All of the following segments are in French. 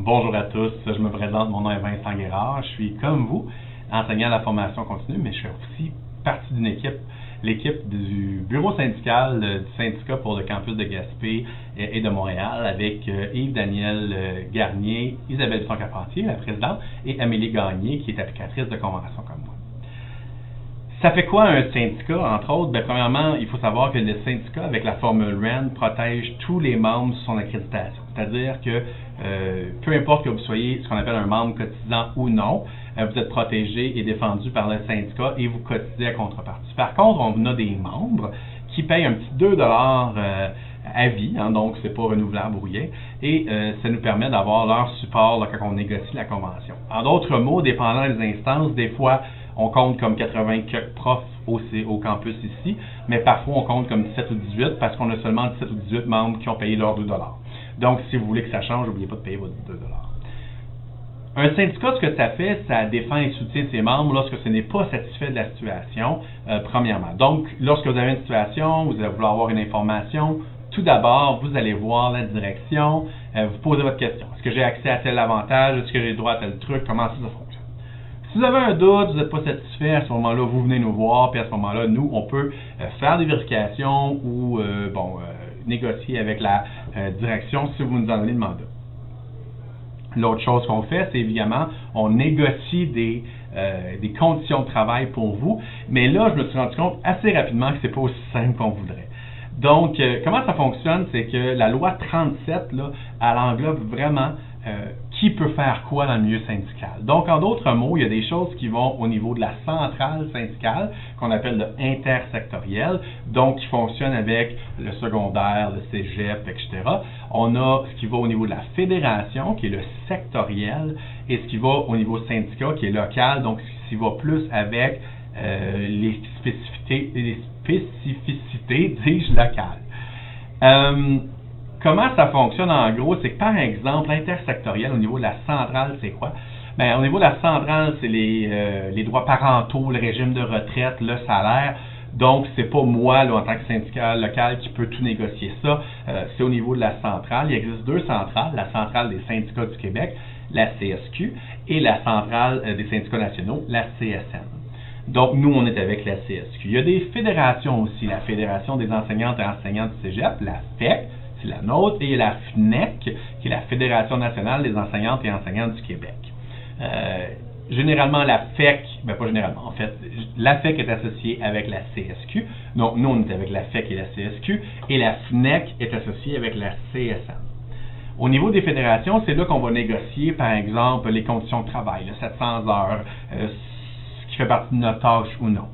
Bonjour à tous, je me présente, mon nom est Vincent Guérard, je suis comme vous, enseignant à la formation continue, mais je fais aussi partie d'une équipe, l'équipe du bureau syndical du syndicat pour le campus de Gaspé et de Montréal avec Yves-Daniel Garnier, Isabelle Dusson-Carpentier, la présidente, et Amélie Gagné, qui est applicatrice de convention comme moi. Ça fait quoi un syndicat, entre autres? Bien, premièrement, il faut savoir que le syndicat, avec la formule REN, protège tous les membres sur son accréditation. C'est-à-dire que peu importe que vous soyez ce qu'on appelle un membre cotisant ou non, vous êtes protégé et défendu par le syndicat et vous cotisez à contrepartie. Par contre, on a des membres qui payent un petit 2 $ à vie, donc c'est pas renouvelable ou rien, et ça nous permet d'avoir leur support là, quand on négocie la convention. En d'autres mots, dépendant des instances, des fois, on compte comme 80 quelques profs au campus ici, mais parfois on compte comme 17 ou 18 parce qu'on a seulement 17 ou 18 membres qui ont payé leurs 2 $. Donc, si vous voulez que ça change, n'oubliez pas de payer votre 2 $. Un syndicat, ce que ça fait, ça défend et soutient ses membres lorsque ce n'est pas satisfait de la situation, premièrement. Donc, lorsque vous avez une situation, vous allez vouloir avoir une information, tout d'abord, vous allez voir la direction, vous posez votre question. Est-ce que j'ai accès à tel avantage? Est-ce que j'ai droit à tel truc? Comment ça fonctionne? Si vous avez un doute, vous n'êtes pas satisfait, à ce moment-là, vous venez nous voir, puis à ce moment-là, nous, on peut faire des vérifications ou négocier avec la direction si vous nous en donnez le mandat. L'autre chose qu'on fait, c'est évidemment, on négocie des conditions de travail pour vous, mais là, je me suis rendu compte assez rapidement que ce n'est pas aussi simple qu'on voudrait. Donc, comment ça fonctionne, c'est que la loi 37, là, elle englobe vraiment qui peut faire quoi dans le milieu syndical. Donc, en d'autres mots, il y a des choses qui vont au niveau de la centrale syndicale, qu'on appelle le intersectoriel, donc qui fonctionne avec le secondaire, le cégep, etc. On a ce qui va au niveau de la fédération, qui est le sectoriel, et ce qui va au niveau syndicat, qui est local, donc ce qui va plus avec les spécificités, dis-je, locales. Comment ça fonctionne en gros? C'est que par exemple, l'intersectoriel au niveau de la centrale, c'est quoi? Bien, au niveau de la centrale, c'est les droits parentaux, le régime de retraite, le salaire. Donc, c'est pas moi, là, en tant que syndicat local, qui peut tout négocier ça. C'est au niveau de la centrale. Il existe deux centrales, la centrale des syndicats du Québec, la CSQ, et la centrale des syndicats nationaux, la CSN. Donc, nous, on est avec la CSQ. Il y a des fédérations aussi, la Fédération des enseignantes et enseignants du cégep, la FEC, c'est la nôtre, et la FNEC, qui est la Fédération nationale des enseignantes et enseignants du Québec. Généralement, la FEC, ben pas généralement, en fait, la FEC est associée avec la CSQ, donc nous, on est avec la FEC et la CSQ, et la FNEC est associée avec la CSN. Au niveau des fédérations, c'est là qu'on va négocier, par exemple, les conditions de travail, là, 700 heures, ce qui fait partie de notre tâche ou non.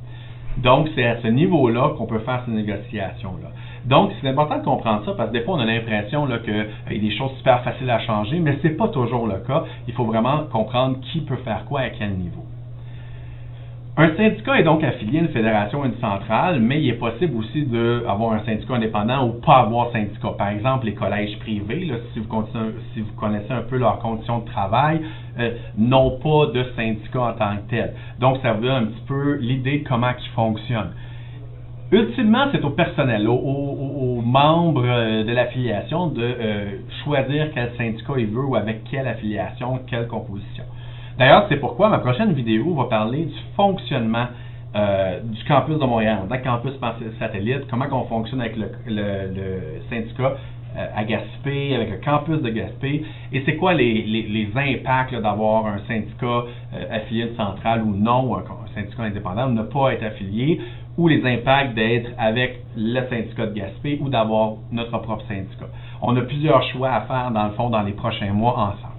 Donc, c'est à ce niveau-là qu'on peut faire ces négociations-là. Donc, c'est important de comprendre ça parce que des fois, on a l'impression qu'il y a des choses super faciles à changer, mais ce n'est pas toujours le cas. Il faut vraiment comprendre qui peut faire quoi à quel niveau. Un syndicat est donc affilié à une fédération ou une centrale, mais il est possible aussi d'avoir un syndicat indépendant ou pas avoir syndicat. Par exemple, les collèges privés, là, si vous connaissez un peu leurs conditions de travail, n'ont pas de syndicat en tant que tel. Donc, ça vous donne un petit peu l'idée de comment ils fonctionnent. Ultimement, c'est au personnel, aux membres de l'affiliation de choisir quel syndicat il veut ou avec quelle affiliation, quelle composition. D'ailleurs, c'est pourquoi ma prochaine vidéo va parler du fonctionnement du campus de Montréal, dans le campus satellite, comment on fonctionne avec le syndicat à Gaspé, avec le campus de Gaspé, et c'est quoi les impacts d'avoir un syndicat affilié à une centrale ou non, ou un syndicat indépendant, ou ne pas être affilié, ou les impacts d'être avec le syndicat de Gaspé ou d'avoir notre propre syndicat. On a plusieurs choix à faire, dans le fond, dans les prochains mois ensemble.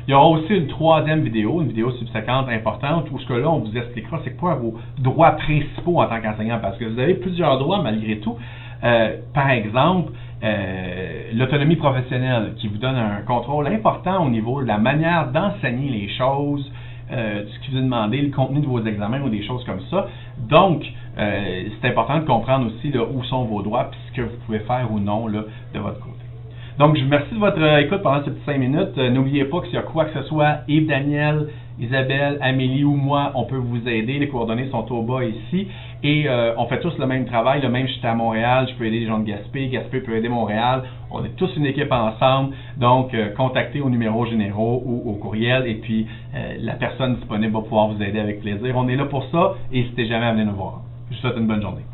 Il y aura aussi une troisième vidéo, une vidéo subséquente importante, où ce que là, on vous expliquera c'est quoi vos droits principaux en tant qu'enseignant, parce que vous avez plusieurs droits malgré tout. Par exemple, l'autonomie professionnelle, qui vous donne un contrôle important au niveau de la manière d'enseigner les choses, ce qui vous est demandé, le contenu de vos examens ou des choses comme ça. Donc, c'est important de comprendre aussi là, où sont vos droits et ce que vous pouvez faire ou non là, de votre côté. Donc, je vous remercie de votre écoute pendant ces petites 5 minutes. N'oubliez pas que s'il y a quoi que ce soit, Yves Daniel, Isabelle, Amélie ou moi, on peut vous aider. Les coordonnées sont au bas ici. Et on fait tous le même travail. Même j'étais à Montréal, je peux aider les gens de Gaspé. Gaspé peut aider Montréal. On est tous une équipe ensemble. Donc, contactez aux numéros généraux ou au courriel. Et puis, la personne disponible va pouvoir vous aider avec plaisir. On est là pour ça. Et n'hésitez jamais à venir nous voir. Je vous souhaite une bonne journée.